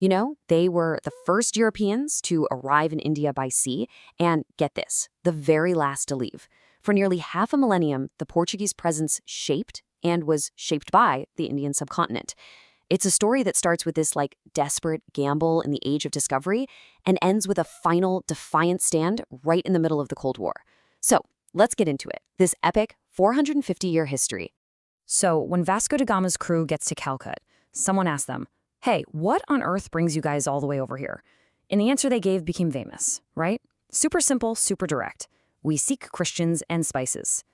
You know, they were the first Europeans to arrive in India by sea, and get this, the very last to leave. For nearly half a millennium, the Portuguese presence shaped and was shaped by the Indian subcontinent. It's a story that starts with this desperate gamble in the age of discovery and ends with a final defiant stand right in the middle of the Cold War. So, let's get into it. This epic 450-year history. So, when Vasco da Gama's crew gets to Calcutta, someone asks them, "Hey, what on earth brings you guys all the way over here?" And the answer they gave became famous, right? Super simple, super direct. We seek Christians and spices.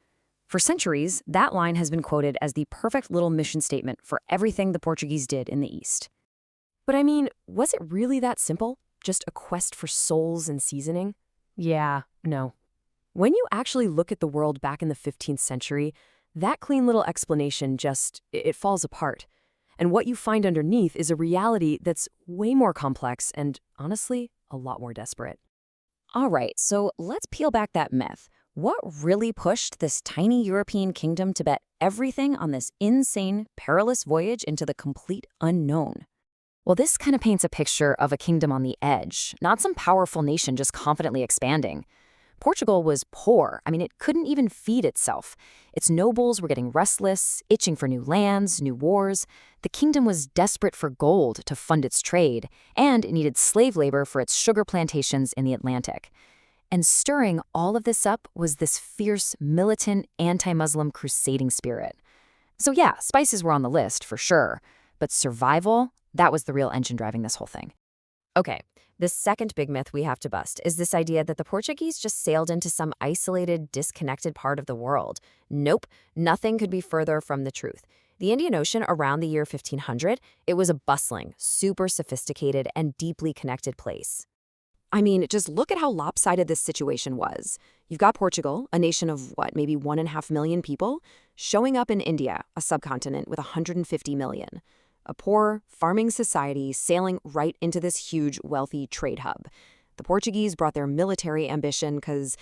For centuries, that line has been quoted as the perfect little mission statement for everything the Portuguese did in the East. But I mean, was it really that simple? Just a quest for souls and seasoning? Yeah, no. When you actually look at the world back in the 15th century, that clean little explanation it falls apart. And what you find underneath is a reality that's way more complex and, honestly, a lot more desperate. All right, so let's peel back that myth. What really pushed this tiny European kingdom to bet everything on this insane, perilous voyage into the complete unknown? Well, this kind of paints a picture of a kingdom on the edge, not some powerful nation just confidently expanding. Portugal was poor. I mean, it couldn't even feed itself. Its nobles were getting restless, itching for new lands, new wars. The kingdom was desperate for gold to fund its trade, and it needed slave labor for its sugar plantations in the Atlantic. And stirring all of this up was this fierce, militant, anti-Muslim crusading spirit. So yeah, spices were on the list, for sure. But survival, that was the real engine driving this whole thing. Okay, the second big myth we have to bust is this idea that the Portuguese just sailed into some isolated, disconnected part of the world. Nope, nothing could be further from the truth. The Indian Ocean around the year 1500, it was a bustling, super sophisticated, and deeply connected place. I mean, just look at how lopsided this situation was. You've got Portugal, a nation of, maybe 1.5 million people, showing up in India, a subcontinent with 150 million. A poor, farming society sailing right into this huge, wealthy trade hub. The Portuguese brought their military ambition because,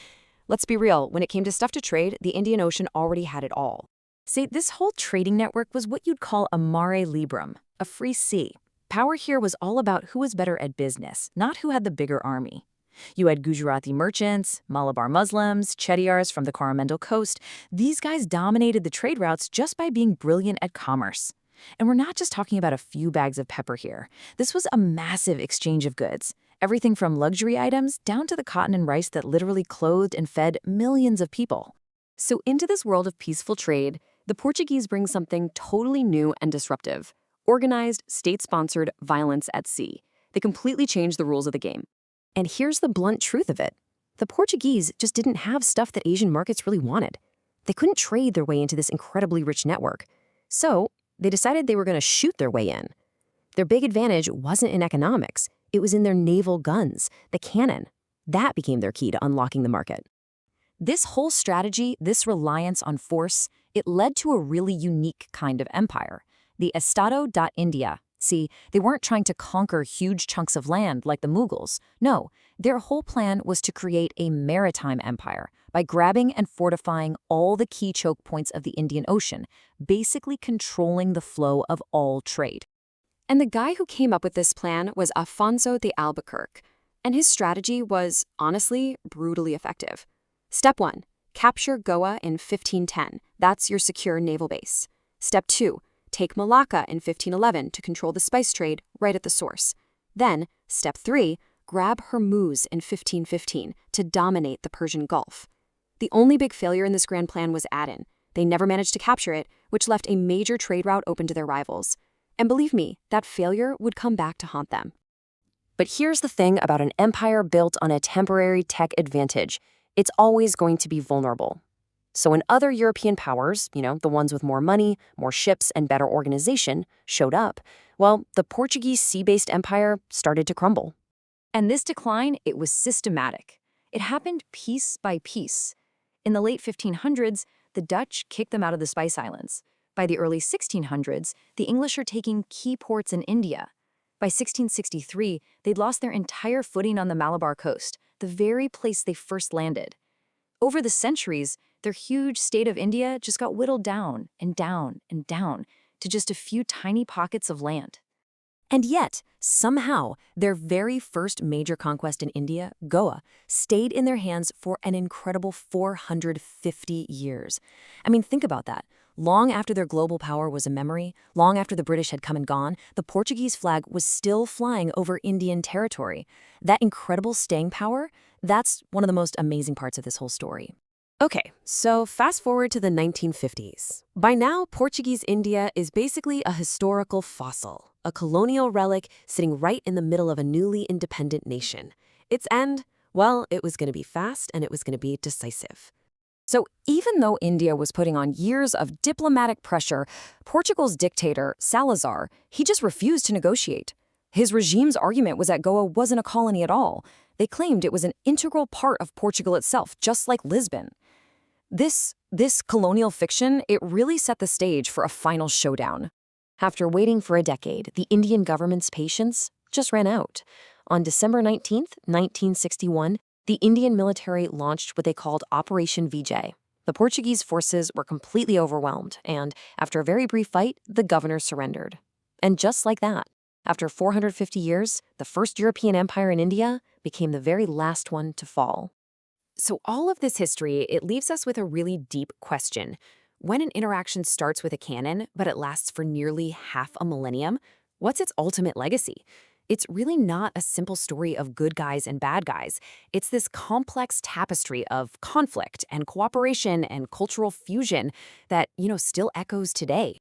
let's be real, when it came to stuff to trade, the Indian Ocean already had it all. See, this whole trading network was what you'd call a mare liberum, a free sea. Power here was all about who was better at business, not who had the bigger army. You had Gujarati merchants, Malabar Muslims, Chettiars from the Coromandel coast. These guys dominated the trade routes just by being brilliant at commerce. And we're not just talking about a few bags of pepper here. This was a massive exchange of goods. Everything from luxury items down to the cotton and rice that literally clothed and fed millions of people. So into this world of peaceful trade, the Portuguese bring something totally new and disruptive. Organized, state-sponsored violence at sea. They completely changed the rules of the game. And here's the blunt truth of it. The Portuguese just didn't have stuff that Asian markets really wanted. They couldn't trade their way into this incredibly rich network. So they decided they were going to shoot their way in. Their big advantage wasn't in economics. It was in their naval guns, the cannon. That became their key to unlocking the market. This whole strategy, this reliance on force, it led to a really unique kind of empire, the Estado da India. See, they weren't trying to conquer huge chunks of land like the Mughals. No, their whole plan was to create a maritime empire by grabbing and fortifying all the key choke points of the Indian Ocean, basically controlling the flow of all trade. And the guy who came up with this plan was Afonso de Albuquerque, and his strategy was, honestly, brutally effective. Step 1, capture Goa in 1510. That's your secure naval base. Step 2, take Malacca in 1511 to control the spice trade right at the source. Then, step 3, grab Hormuz in 1515 to dominate the Persian Gulf. The only big failure in this grand plan was Aden. They never managed to capture it, which left a major trade route open to their rivals. And believe me, that failure would come back to haunt them. But here's the thing about an empire built on a temporary tech advantage. It's always going to be vulnerable. So when other European powers, the ones with more money, more ships, and better organization, showed up, well, the Portuguese sea-based empire started to crumble. And this decline, it was systematic. It happened piece by piece. In the late 1500s, the Dutch kicked them out of the Spice Islands. By the early 1600s, the English are taking key ports in India. By 1663, they'd lost their entire footing on the Malabar coast, the very place they first landed. Over the centuries, their huge state of India just got whittled down and down and down to just a few tiny pockets of land. And yet, somehow, their very first major conquest in India, Goa, stayed in their hands for an incredible 450 years. I mean, think about that. Long after their global power was a memory, long after the British had come and gone, the Portuguese flag was still flying over Indian territory. That incredible staying power, that's one of the most amazing parts of this whole story. Okay, so fast forward to the 1950s. By now, Portuguese India is basically a historical fossil, a colonial relic sitting right in the middle of a newly independent nation. Its end, well, it was going to be fast and it was going to be decisive. So even though India was putting on years of diplomatic pressure, Portugal's dictator, Salazar, he just refused to negotiate. His regime's argument was that Goa wasn't a colony at all. They claimed it was an integral part of Portugal itself, just like Lisbon. This colonial fiction, it really set the stage for a final showdown. After waiting for a decade, the Indian government's patience just ran out. On December 19th, 1961, the Indian military launched what they called Operation Vijay. The Portuguese forces were completely overwhelmed, and after a very brief fight, the governor surrendered. And just like that, after 450 years, the first European empire in India became the very last one to fall. So all of this history, it leaves us with a really deep question. When an interaction starts with a canon, but it lasts for nearly half a millennium, what's its ultimate legacy? It's really not a simple story of good guys and bad guys. It's this complex tapestry of conflict and cooperation and cultural fusion that, still echoes today.